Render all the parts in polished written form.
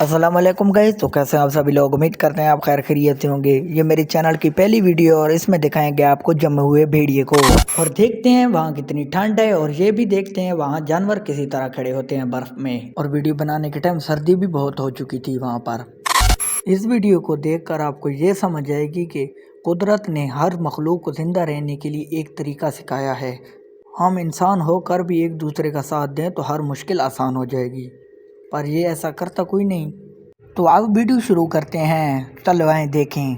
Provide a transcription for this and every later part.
अस्सलाम वालेकुम गाइस। तो कैसे हैं आप सभी लोग? उम्मीद करते हैं आप खैर खैरियत से होंगे। ये मेरे चैनल की पहली वीडियो और इसमें दिखाएंगे आपको जमे हुए भेड़िए को, और देखते हैं वहाँ कितनी ठंड है, और ये भी देखते हैं वहाँ जानवर किसी तरह खड़े होते हैं बर्फ में। और वीडियो बनाने के टाइम सर्दी भी बहुत हो चुकी थी वहाँ पर। इस वीडियो को देखकर आपको ये समझ आएगी कि कुदरत ने हर मखलूक को जिंदा रहने के लिए एक तरीका सिखाया है। हम इंसान होकर भी एक दूसरे का साथ दें तो हर मुश्किल आसान हो जाएगी, पर ये ऐसा करता कोई नहीं। तो आप वीडियो शुरू करते हैं, चलो आए देखें।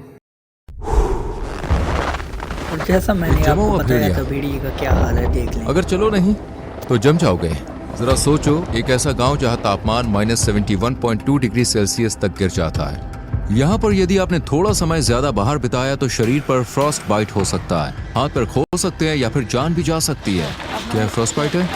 और जैसा मैंने आपको बताया था भेड़िए का क्या हाल है, देख लें। अगर चलो नहीं तो जम जाओगे। जरा सोचो, एक ऐसा गांव जहां तापमान -71.2 डिग्री सेल्सियस तक गिर जाता है। यहाँ पर यदि आपने थोड़ा समय ज्यादा बाहर बिताया तो शरीर पर फ्रॉस्ट बाइट हो सकता है, हाथ पैर खो सकते हैं या फिर जान भी जा सकती है। क्या फ्रॉस्ट बाइट है?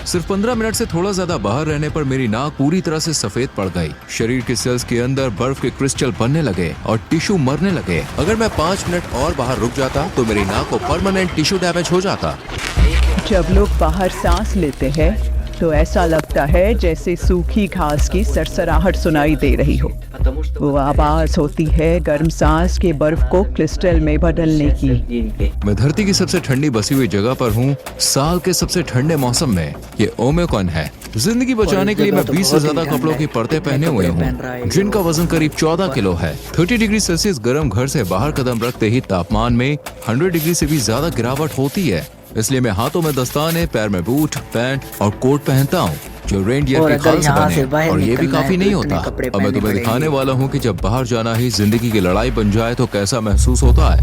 सिर्फ 15 मिनट से थोड़ा ज्यादा बाहर रहने पर मेरी नाक पूरी तरह से सफेद पड़ गई। शरीर के सेल्स के अंदर बर्फ के क्रिस्टल बनने लगे और टिश्यू मरने लगे। अगर मैं 5 मिनट और बाहर रुक जाता तो मेरी नाक को परमानेंट टिश्यू डैमेज हो जाता। जब लोग बाहर सांस लेते हैं तो ऐसा लगता है जैसे सूखी घास की सरसराहट सुनाई दे रही हो। वो आवाज होती है गर्म सांस के बर्फ को क्रिस्टल में बदलने की। मैं धरती की सबसे ठंडी बसी हुई जगह पर हूँ, साल के सबसे ठंडे मौसम में। ये ओमिक्रॉन है। जिंदगी बचाने के लिए मैं 20 से ज्यादा कपड़ों की परतें पहने हुए हूँ, जिनका वजन करीब 14 किलो है। 30 डिग्री सेल्सियस गर्म घर से बाहर कदम रखते ही तापमान में 100 डिग्री से भी ज्यादा गिरावट होती है। इसलिए मैं हाथों में दस्ताने, पैर में बूट, पैंट और कोट पहनता हूँ जो रेनडियर के खाल से बने। और ये भी काफी नहीं होता। अब मैं तुम्हें दिखाने वाला हूँ कि जब बाहर जाना ही जिंदगी की लड़ाई बन जाए तो कैसा महसूस होता है।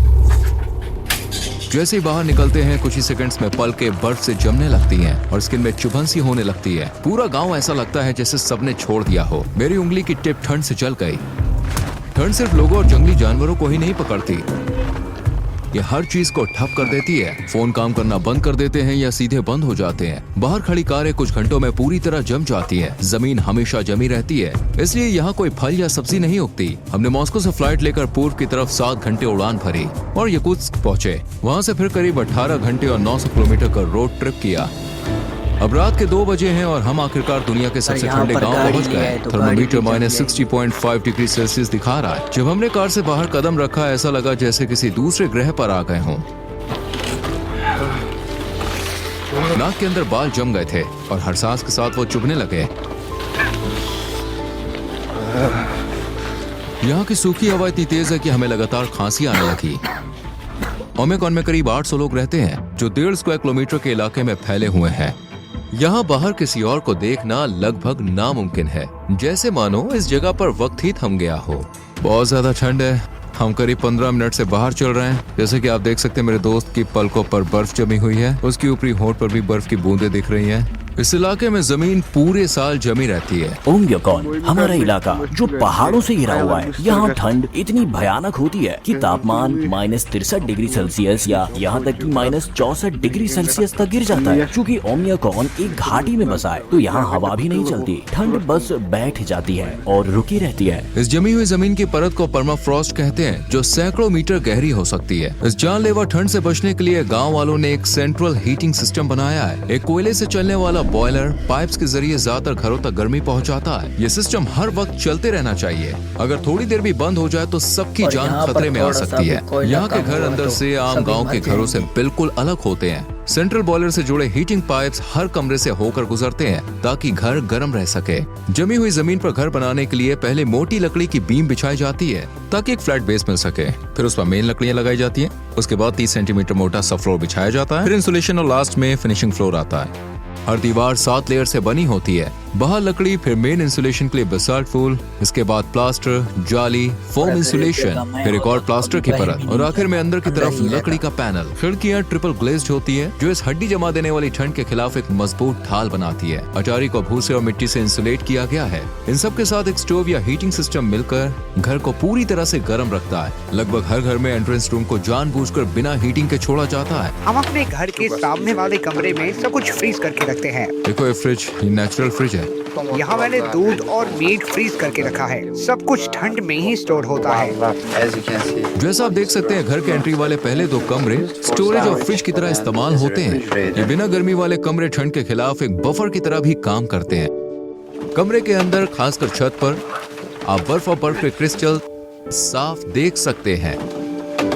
जैसे ही बाहर निकलते हैं कुछ ही सेकंड्स में पलकें बर्फ से जमने लगती हैं और स्किन में चुभन सी होने लगती है। पूरा गांव ऐसा लगता है जैसे सबने छोड़ दिया हो। मेरी उंगली की टिप ठंड से जल गई। ठंड सिर्फ लोगों और जंगली जानवरों को ही नहीं पकड़ती, ये हर चीज को ठप कर देती है। फोन काम करना बंद कर देते हैं या सीधे बंद हो जाते हैं। बाहर खड़ी कारें कुछ घंटों में पूरी तरह जम जाती है। जमीन हमेशा जमी रहती है, इसलिए यहाँ कोई फल या सब्जी नहीं उगती। हमने मॉस्को से फ्लाइट लेकर पूर्व की तरफ 7 घंटे उड़ान भरी और याकुत्स्क पहुँचे। वहाँ से फिर करीब 18 घंटे और 900 किलोमीटर का रोड ट्रिप किया। अब रात के 2 बजे हैं और हम आखिरकार दुनिया के सबसे ठंडे गांव पहुंच गए। थर्मोमीटर -60.5 डिग्री सेल्सियस दिखा रहा है। जब हमने कार से बाहर कदम रखा ऐसा लगा जैसे किसी दूसरे ग्रह पर आ गए हों। नाक के अंदर बाल जम गए थे और हर सांस के साथ वो चुभने लगे। यहाँ की सूखी हवा इतनी तेज है कि हमें लगातार खांसी आने लगी। ओमिक्रॉन में करीब 800 लोग रहते हैं जो 1.5 स्क्वायर किलोमीटर के इलाके में फैले हुए हैं। यहाँ बाहर किसी और को देखना लगभग नामुमकिन है, जैसे मानो इस जगह पर वक्त ही थम गया हो। बहुत ज्यादा ठंड है। हम करीब 15 मिनट से बाहर चल रहे हैं। जैसे कि आप देख सकते हैं मेरे दोस्त की पलकों पर बर्फ जमी हुई है, उसकी ऊपरी होंठ पर भी बर्फ की बूंदें दिख रही हैं। इस इलाके में जमीन पूरे साल जमी रहती है। ओमिक्रॉन हमारा इलाका जो पहाड़ों से घिरा हुआ है, यहाँ ठंड इतनी भयानक होती है कि तापमान -63 डिग्री सेल्सियस या यहाँ तक कि -64 डिग्री सेल्सियस तक गिर जाता है। क्योंकि ओमिक्रॉन एक घाटी में बसा है तो यहाँ हवा भी नहीं चलती, ठंड बस बैठ जाती है और रुकी रहती है। इस जमी हुई जमीन की परत को परमाफ्रॉस्ट कहते हैं, जो सैकड़ों मीटर गहरी हो सकती है। इस जानलेवा ठंड से बचने के लिए गाँव वालों ने एक सेंट्रल हीटिंग सिस्टम बनाया है। एक कोयले से चलने वाला बॉयलर पाइप्स के जरिए ज्यादातर घरों तक गर्मी पहुंचाता है। ये सिस्टम हर वक्त चलते रहना चाहिए। अगर थोड़ी देर भी बंद हो जाए तो सबकी जान खतरे में आ सकती है। यहाँ के घर अंदर से आम गांव के घरों से बिल्कुल अलग होते हैं। सेंट्रल बॉयलर से जुड़े हीटिंग पाइप्स हर कमरे से होकर गुजरते हैं ताकि घर गर्म रह सके। जमी हुई जमीन पर घर बनाने के लिए पहले मोटी लकड़ी की बीम बिछाई जाती है ताकि एक फ्लैट बेस मिल सके। फिर उस पर मेन लकड़ियां लगाई जाती हैं। उसके बाद 30 सेंटीमीटर मोटा सा फ्लोर बिछाया जाता है। फिर इंसुलेशन और लास्ट में फिनिशिंग फ्लोर आता है। हर दीवार 7 लेयर से बनी होती है। बाहर लकड़ी, फिर मेन इंसुलेशन के लिए बेसाल्ट फूल, इसके बाद प्लास्टर, जाली, फोम इंसुलेशन, फिर एक और प्लास्टर की परत और आखिर में अंदर की तरफ लकड़ी का पैनल। खिड़कियां ट्रिपल ग्लेज्ड होती है जो इस हड्डी जमा देने वाली ठंड के खिलाफ एक मजबूत ढाल बनाती है। अटारी को भूसे और मिट्टी से इंसुलेट किया गया है। इन सब के साथ एक स्टोव या हीटिंग सिस्टम मिलकर घर को पूरी तरह से गर्म रखता है। लगभग हर घर में एंट्रेंस रूम को जानबूझकर बिना हीटिंग के छोड़ा जाता है। हम अपने घर के सामने वाले कमरे में सब कुछ फ्रीज करके रखते हैं। देखो ये फ्रिज, ये नेचुरल फ्रिज है। यहाँ मैंने दूध और मीट फ्रीज करके रखा है। सब कुछ ठंड में ही स्टोर होता है। जैसा आप देख सकते हैं घर के एंट्री वाले पहले 2 कमरे स्टोरेज और फ्रिज की तरह इस्तेमाल होते हैं। ये बिना गर्मी वाले कमरे ठंड के खिलाफ एक बफर की तरह भी काम करते हैं। कमरे के अंदर खासकर छत पर आप बर्फ और बर्फ के क्रिस्टल साफ देख सकते हैं।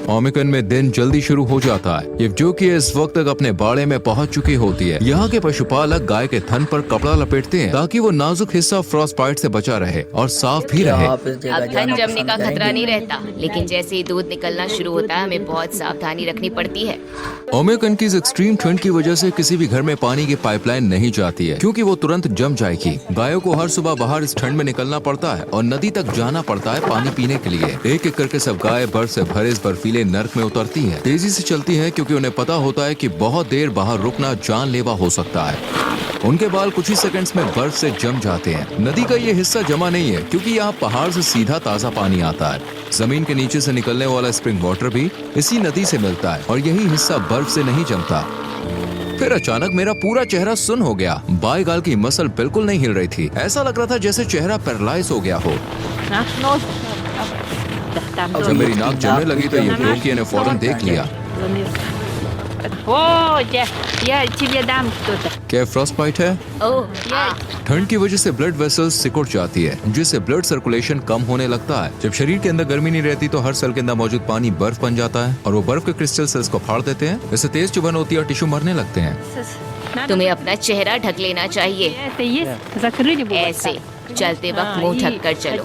ओमिकन में दिन जल्दी शुरू हो जाता है। ये जो कि इस वक्त तक अपने बाड़े में पहुंच चुकी होती है। यहाँ के पशुपालक गाय के थन पर कपड़ा लपेटते हैं ताकि वो नाजुक हिस्सा फ्रॉस्ट बाइट से बचा रहे और साफ भी रहे। अब थन जमने का खतरा नहीं रहता, लेकिन जैसे ही दूध निकलना शुरू होता है हमें बहुत सावधानी रखनी पड़ती है। ओमिकन की इस एक्सट्रीम ठंड की वजह से किसी भी घर में पानी की पाइपलाइन नहीं जाती है, क्योंकि वो तुरंत जम जाएगी। गायों को हर सुबह बाहर इस ठंड में निकलना पड़ता है और नदी तक जाना पड़ता है पानी पीने के लिए। एक एक करके सब गाय बर्फ से भरे इस बर्फीले नर्क में उतरती हैं। तेजी से चलती हैं क्योंकि उन्हें पता होता है कि बहुत देर बाहर रुकना जानलेवा हो सकता है। उनके बाल कुछ ही सेकंड्स में बर्फ से जम जाते हैं। नदी का ये हिस्सा जमा नहीं है क्योंकि यहाँ पहाड़ से सीधा ताज़ा पानी आता है। जमीन के नीचे से निकलने वाला स्प्रिंग वाटर भी इसी नदी से मिलता है और यही हिस्सा बर्फ से नहीं जमता। फिर अचानक मेरा पूरा चेहरा सुन्न हो गया। बाएं गाल की मसल बिल्कुल नहीं हिल रही थी। ऐसा लग रहा था जैसे चेहरा पैरालाइज हो गया हो। जब मेरी नाक जमने लगी तो ये ब्रोकिया ने फौरन देख लिया। क्या फ्रॉस्ट बाइट है? ठंड की वजह से ब्लड वेसल्स सिकुड़ जाती है, जिससे ब्लड सर्कुलेशन कम होने लगता है। जब शरीर के अंदर गर्मी नहीं रहती तो हर सेल के अंदर मौजूद पानी बर्फ बन जाता है और वो बर्फ के क्रिस्टल सेल्स को फाड़ देते हैं। इससे तेज चुभन होती है और टिश्यू मरने लगते हैं। तुम्हें अपना चेहरा ढक लेना चाहिए, ऐसे चलते वक्त मुंह ढक कर चलो।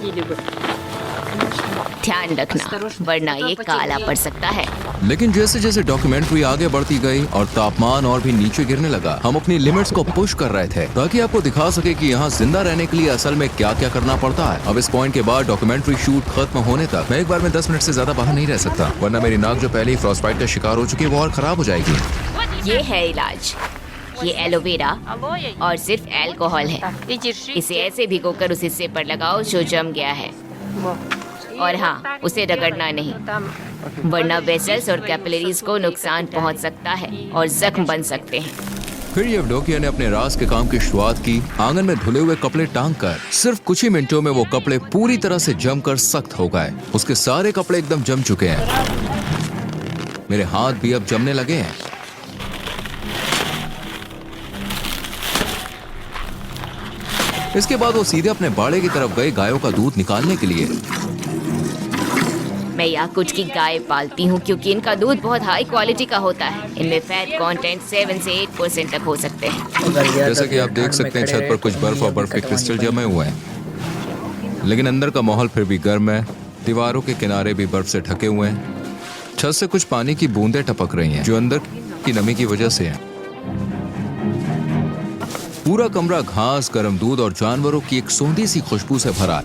ध्यान रखना वरना ये काला पड़ सकता है। लेकिन जैसे जैसे डॉक्यूमेंट्री आगे बढ़ती गई और तापमान और भी नीचे गिरने लगा, हम अपनी लिमिट्स को पुश कर रहे थे ताकि आपको दिखा सके कि यहाँ जिंदा रहने के लिए असल में क्या क्या करना पड़ता है। अब इस पॉइंट के बाद डॉक्यूमेंट्री शूट खत्म होने तक मैं एक बार में 10 मिनट से ज्यादा बाहर नहीं रह सकता, वरना मेरी नाक जो पहले ही फ्रॉस्ट बाइट का शिकार हो चुकी है वो और खराब हो जाएगी। ये है इलाज, ये एलोवेरा और सिर्फ अल्कोहल है। इसे ऐसे भिगोकर उस हिस्से पर लगाओ जो जम गया है, और हाँ, उसे रगड़ना नहीं वरना वेसल्स और कैपिलरीज को नुकसान पहुंच सकता है और जख्म बन सकते हैं। फिर येवडोकिया ने अपने राज के काम की शुरुआत की। आंगन में धुले हुए कपड़े टांग कर सिर्फ कुछ ही मिनटों में वो कपड़े पूरी तरह से जमकर सख्त हो गए। उसके सारे कपड़े एकदम जम चुके हैं। मेरे हाथ भी अब जमने लगे हैं। इसके बाद वो सीधे अपने बाड़े की तरफ गए गायों का दूध निकालने के लिए। मैं याकुट की गाय पालती हूँ क्योंकि इनका दूध बहुत हाई क्वालिटी का होता है। इनमें फैट कंटेंट 7 से 8% तक हो सकते हैं। जैसा कि आप देख सकते हैं छत पर कुछ बर्फ और बर्फ के क्रिस्टल जमे हुए हैं, लेकिन अंदर का माहौल फिर भी गर्म है। दीवारों के किनारे भी बर्फ से ढके हुए हैं। छत से कुछ पानी की बूंदें टपक रही हैं जो अंदर की नमी की वजह से है। पूरा कमरा घास, गर्म दूध और जानवरों की एक सौंधी सी खुशबू से भरा है।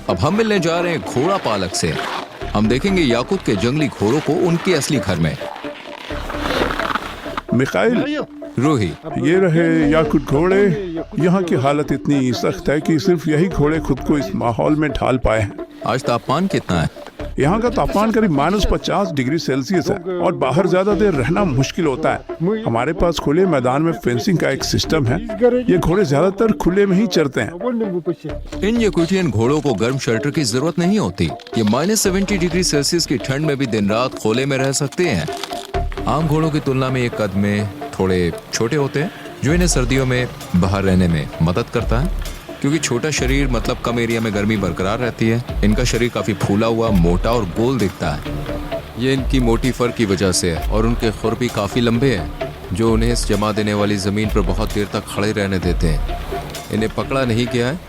अब हम मिलने जा रहे हैं घोड़ा पालक से। हम देखेंगे याकूत के जंगली घोड़ों को उनके असली घर में। मिखाइल, रूही, ये रहे याकूत घोड़े। यहाँ की हालत इतनी सख्त है कि सिर्फ यही घोड़े खुद को इस माहौल में ढाल पाए हैं। आज तापमान कितना है? यहाँ का तापमान करीब -50 डिग्री सेल्सियस है और बाहर ज्यादा देर रहना मुश्किल होता है। हमारे पास खुले मैदान में फेंसिंग का एक सिस्टम है। ये घोड़े ज्यादातर खुले में ही चरते हैं। इन याकुटियन घोड़ों को गर्म शेल्टर की जरूरत नहीं होती। ये -70 डिग्री सेल्सियस की ठंड में भी दिन रात खोले में रह सकते हैं। आम घोड़ों की तुलना में ये कद में थोड़े छोटे होते हैं, जो इन्हें सर्दियों में बाहर रहने में मदद करता है। क्योंकि छोटा शरीर मतलब कम एरिया में गर्मी बरकरार रहती है। इनका शरीर काफी फूला हुआ, मोटा और गोल दिखता है। ये इनकी मोटी फर की वजह से है और उनके खुर भी काफी लंबे हैं, जो उन्हें इस जमा देने वाली जमीन पर बहुत देर तक खड़े रहने देते हैं। इन्हें पकड़ा नहीं गया है,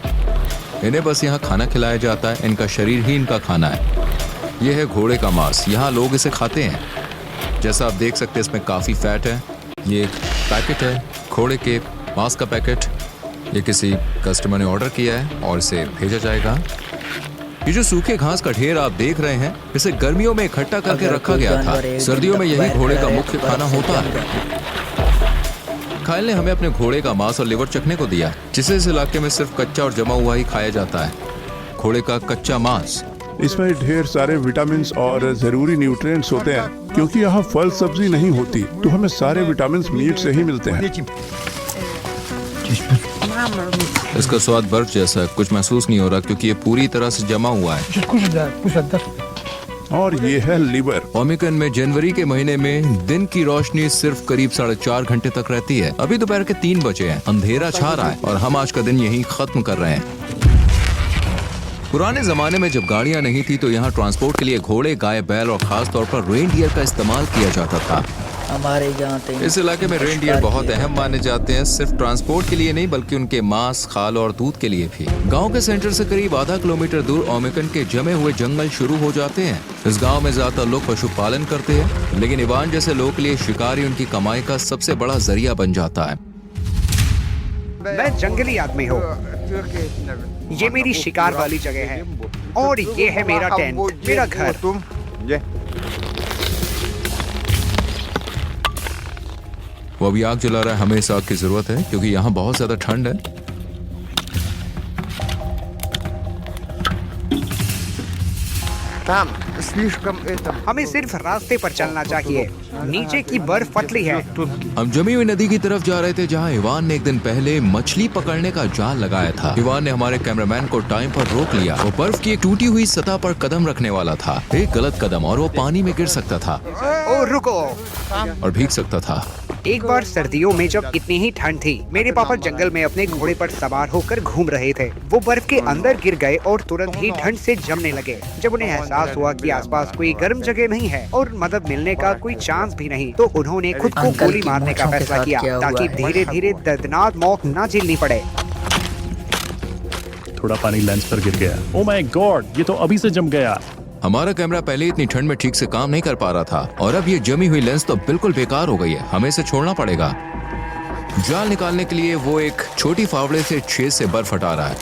इन्हें बस यहाँ खाना खिलाया जाता है। इनका शरीर ही इनका खाना है। यह है घोड़े का मांस। यहाँ लोग इसे खाते हैं। जैसा आप देख सकते हैं इसमें काफी फैट है। ये एक पैकेट है घोड़े के मांस का पैकेट। ये किसी कस्टमर ने ऑर्डर किया है और इसे भेजा जाएगा। ये जो सूखे घास का ढेर आप देख रहे हैं, इसे गर्मियों में इकट्ठा करके रखा गया था। सर्दियों में यही घोड़े का मुख्य खाना होता है। खाइल ने हमें अपने घोड़े का मांस और लिवर चखने को दिया, जिसे इस इलाके में सिर्फ कच्चा और जमा हुआ ही खाया जाता है। घोड़े का कच्चा मांस। इसमें ढेर सारे विटामिन और जरूरी न्यूट्रिएंट्स होते हैं। क्योंकि यहाँ फल सब्जी नहीं होती, तो हमें सारे विटामिन मीट से ही मिलते हैं। इसका स्वाद बर्फ जैसा है, कुछ महसूस नहीं हो रहा क्योंकि ये पूरी तरह से जमा हुआ है। और ये है लिवर। ओमिकन में जनवरी के महीने में दिन की रोशनी सिर्फ करीब 4.5 घंटे तक रहती है। अभी दोपहर के 3 बजे हैं, अंधेरा छा रहा है और हम आज का दिन यहीं खत्म कर रहे हैं। पुराने जमाने में जब गाड़ियां नहीं थी तो यहाँ ट्रांसपोर्ट के लिए घोड़े, गाय, बैल और खास तौर पर रेनडियर का इस्तेमाल किया जाता था। हमारे यहाँ इस इलाके में रेनडियर बहुत अहम माने जाते हैं, सिर्फ ट्रांसपोर्ट के लिए नहीं बल्कि उनके मांस, खाल और दूध के लिए भी। गांव के सेंटर से करीब आधा किलोमीटर दूर ओमेकन के जमे हुए जंगल शुरू हो जाते हैं। इस गांव में ज्यादातर लोग पशुपालन करते हैं, लेकिन इवान जैसे लोगों के लिए शिकारी उनकी कमाई का सबसे बड़ा जरिया बन जाता है। मैं जंगली आदमी हूँ। ये मेरी शिकार वाली जगह है और ये है मेरा टेंट, मेरा घर। वो अभी आग जला रहा है, हमें इस आग की जरूरत है क्योंकि यहाँ बहुत ज्यादा ठंड है। हमें सिर्फ रास्ते पर चलना चाहिए, नीचे की बर्फ पतली है। हम जमी हुई नदी की तरफ जा रहे थे जहाँ इवान ने एक दिन पहले मछली पकड़ने का जाल लगाया था। इवान ने हमारे कैमरामैन को टाइम पर रोक लिया। वो बर्फ की एक टूटी हुई सतह पर कदम रखने वाला था। एक गलत कदम और वो पानी में गिर सकता था ओ रुको। और भीग सकता था। एक बार सर्दियों में जब इतनी ही ठंड थी, मेरे पापा जंगल में अपने घोड़े पर सवार होकर घूम रहे थे। वो बर्फ के अंदर गिर गए और तुरंत ही ठंड से जमने लगे। जब उन्हें एहसास हुआ कि आसपास कोई गर्म जगह नहीं है और मदद मिलने का कोई चांस भी नहीं, तो उन्होंने खुद को गोली मारने का फैसला किया ताकि धीरे धीरे दर्दनाक मौत न झेलनी पड़े। थोड़ा पानी लेंस पर गिर गया। ओह माय गॉड, ये तो अभी से जम गया। हमारा कैमरा पहले इतनी ठंड में ठीक से काम नहीं कर पा रहा था और अब ये जमी हुई लेंस तो बिल्कुल बेकार हो गई है। हमें इसे छोड़ना पड़ेगा। जाल निकालने के लिए वो एक छोटी फावड़े से छेद से बर्फ हटा रहा है।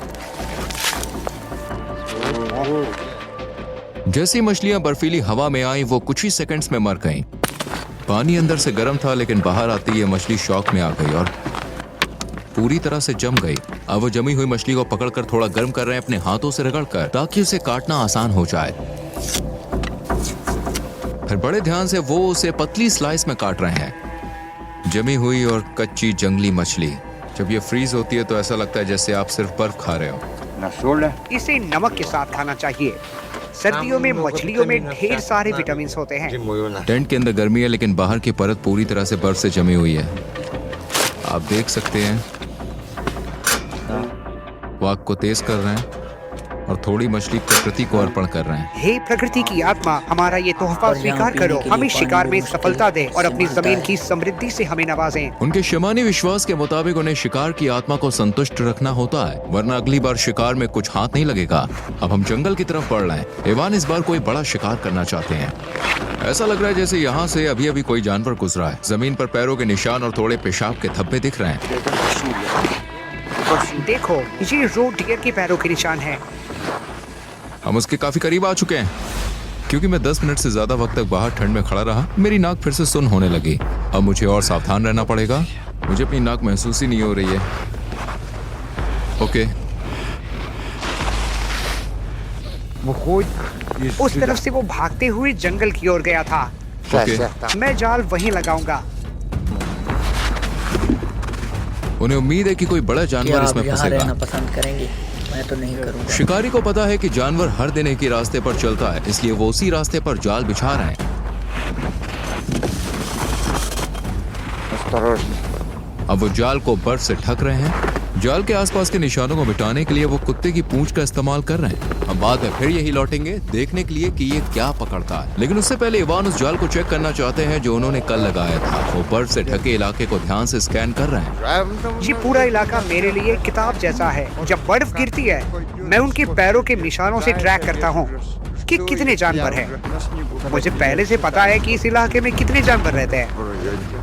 जैसी मछलियां बर्फीली हवा में आई वो कुछ ही सेकंड्स में मर गईं। पानी अंदर से गर्म था लेकिन बाहर आते ये मछली शॉक में आ गई और पूरी तरह से जम गई। अब वो जमी हुई मछली को पकड़कर थोड़ा गर्म कर रहे हैं अपने हाथों से रगड़कर ताकि उसे काटना आसान हो जाए। फिर बड़े ध्यान से वो उसे पतली स्लाइस में काट रहे हैं। जमी हुई और कच्ची जंगली मछली जब ये फ्रीज होती है तो ऐसा लगता है जैसे आप सिर्फ बर्फ खा रहे हो। इसे नमक के साथ खाना चाहिए। सर्दियों में मछलियों में ढेर सारे विटामिन होते हैं। टेंट के अंदर गर्मी है लेकिन बाहर की परत पूरी तरह से बर्फ से जमी हुई है। आप देख सकते हैं वो आग को तेज कर रहे हैं और थोड़ी मछली प्रकृति को अर्पण कर रहे हैं। हे प्रकृति की आत्मा, हमारा ये तोहफा स्वीकार करो। हमें शिकार में सफलता दे और अपनी जमीन की समृद्धि से हमें नवाजें। उनके शमानी विश्वास के मुताबिक उन्हें शिकार की आत्मा को संतुष्ट रखना होता है, वरना अगली बार शिकार में कुछ हाथ नहीं लगेगा। अब हम जंगल की तरफ बढ़ रहे हैं। इवान इस बार कोई बड़ा शिकार करना चाहते हैं। ऐसा लग रहा है जैसे यहाँ से अभी अभी कोई जानवर गुजरा है। जमीन पर पैरों के निशान और थोड़े पेशाब के धब्बे दिख रहे हैं। देखो, ये रोड डियर के पैरों के निशान हैं। हम उसके काफी करीब आ चुके हैं। क्योंकि मैं 10 मिनट से ज्यादा वक्त तक बाहर ठंड में खड़ा रहा, मेरी नाक फिर से सुन्न होने लगी। अब मुझे और सावधान रहना पड़ेगा। मुझे अपनी नाक महसूस ही नहीं हो रही है। ओके, उस तरफ से वो भागते हुए जंगल की ओर गया था। ओके। मैं जाल वहीं लगाऊंगा। उन्हें उम्मीद है कि कोई बड़ा जानवर इसमें फंसेगा। पसंद करेंगे, मैं तो नहीं करूंगा। शिकारी को पता है कि जानवर हर दिन एक ही रास्ते पर चलता है, इसलिए वो उसी रास्ते पर जाल बिछा रहे हैं। अब वो जाल को बर्फ से ढक रहे हैं। जाल के आसपास के निशानों को मिटाने के लिए वो कुत्ते की पूंछ का इस्तेमाल कर रहे हैं। हम बाद में फिर यही लौटेंगे देखने के लिए कि ये क्या पकड़ता है, लेकिन उससे पहले इवान उस जाल को चेक करना चाहते हैं जो उन्होंने कल लगाया था। वो बर्फ से ढके इलाके को ध्यान से स्कैन कर रहे हैं। ये पूरा इलाका मेरे लिए किताब जैसा है। जब बर्फ गिरती है, मैं उनके पैरों के निशानों से ट्रैक करता हूँ कि कितने जानवर हैं। मुझे पहले से पता है कि इस इलाके में कितने जानवर रहते हैं।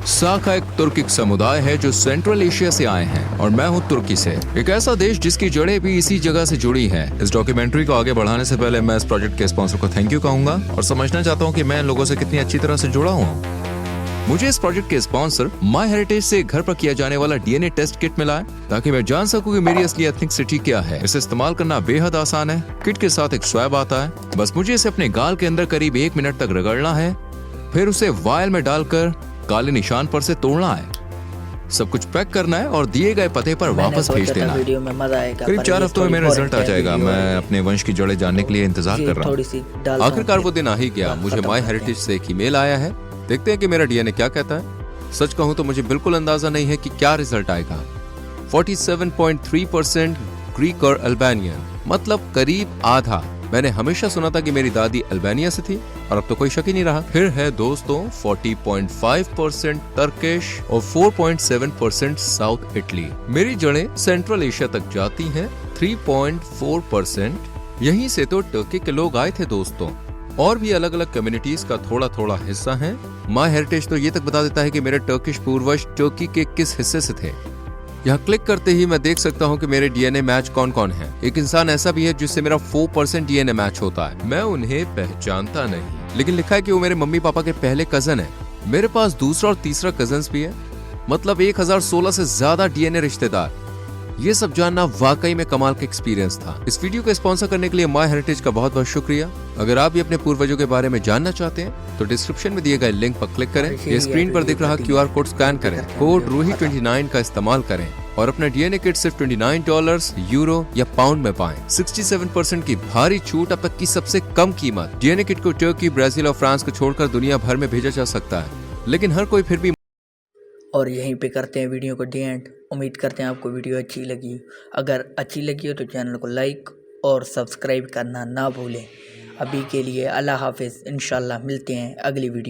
साका एक तुर्किक समुदाय है जो सेंट्रल एशिया से आए हैं और मैं हूँ तुर्की से, एक ऐसा देश जिसकी जड़ें भी इसी जगह से जुड़ी हैं। इस डॉक्यूमेंट्री को आगे बढ़ाने से पहले मैं इस प्रोजेक्ट के स्पॉन्सर को थैंक यू कहूंगा और समझना चाहता हूँ कि मैं इन लोगों से कितनी अच्छी तरह से जुड़ा हूँ। मुझे इस प्रोजेक्ट के स्पॉन्सर माई हेरिटेज से घर पर किया जाने वाला डीएनए टेस्ट किट मिला है ताकि मैं जान सकूं कि मेरी असली एथनिसिटी क्या है। इसे इस्तेमाल करना बेहद आसान है। किट के साथ एक स्वैब आता है, बस मुझे इसे अपने गाल के अंदर करीब 1 मिनट तक रगड़ना है, फिर उसे वायल में डालकर काले निशान पर से तोड़ना है। सब कुछ पैक करना है और दिए गए पते पर वापस भेज देना है। करीब 4 हफ्तों में मेरा रिजल्ट आ जाएगा। मैं अपने वंश की जड़ें जानने के लिए इंतजार कर रहा हूँ। आखिरकार वो दिन आ ही गया। मुझे माई हेरिटेज से एक ईमेल आया है। देखते हैं कि मेरा डीएनए क्या कहता है। सच कहूं तो मुझे बिल्कुल अंदाजा नहीं है कि क्या रिजल्ट आएगा। 47.3% ग्रीक और अल्बानियन, मतलब करीब आधा। मैंने हमेशा सुना था कि मेरी दादी अल्बानिया से थी और अब तो कोई शक ही नहीं रहा। फिर है दोस्तों 40.5% टर्किश और 4.7% साउथ इटली। मेरी जड़ें सेंट्रल एशिया तक जाती हैं 3.4%। यहीं से तो टर्की के लोग आए थे दोस्तों। और भी अलग अलग कम्युनिटीज का थोड़ा थोड़ा हिस्सा है। माय हेरिटेज तो ये तक बता देता है कि मेरे टर्किश पूर्वज टर्की के किस हिस्से से थे। यहाँ क्लिक करते ही मैं देख सकता हूँ कि मेरे डीएनए मैच कौन कौन है। एक इंसान ऐसा भी है जिससे मेरा 4% डीएनए मैच होता है। मैं उन्हें पहचानता नहीं, लेकिन लिखा है कि वो मेरे मम्मी पापा के पहले कजन है। मेरे पास दूसरा और तीसरा कजन्स भी है, मतलब 1016 से ज्यादा डीएनए रिश्तेदार। ये सब जानना वाकई में कमाल का एक्सपीरियंस था। इस वीडियो को स्पॉन्सर करने के लिए माय हेरिटेज का बहुत बहुत शुक्रिया। अगर आप भी अपने पूर्वजों के बारे में जानना चाहते हैं तो डिस्क्रिप्शन में दिए गए लिंक पर क्लिक करें या स्क्रीन पर दिख रहा QR कोड स्कैन करें, कोड रूही29 का इस्तेमाल करें और अपना डीएनए किट सिर्फ $29, यूरो या पाउंड में पाएं। 67% की भारी छूट, अब तक की सबसे कम कीमत। डीएनए किट को टर्की, ब्राजील और फ्रांस को छोड़कर दुनिया भर में भेजा जा सकता है, लेकिन हर कोई फिर भी। और यहीं पे करते हैं वीडियो को एंड। उम्मीद करते हैं आपको वीडियो अच्छी लगी। अगर अच्छी लगी हो तो चैनल को लाइक और सब्सक्राइब करना ना भूलें। अभी के लिए अल्लाह हाफिज़। इंशाल्लाह मिलते हैं अगली वीडियो।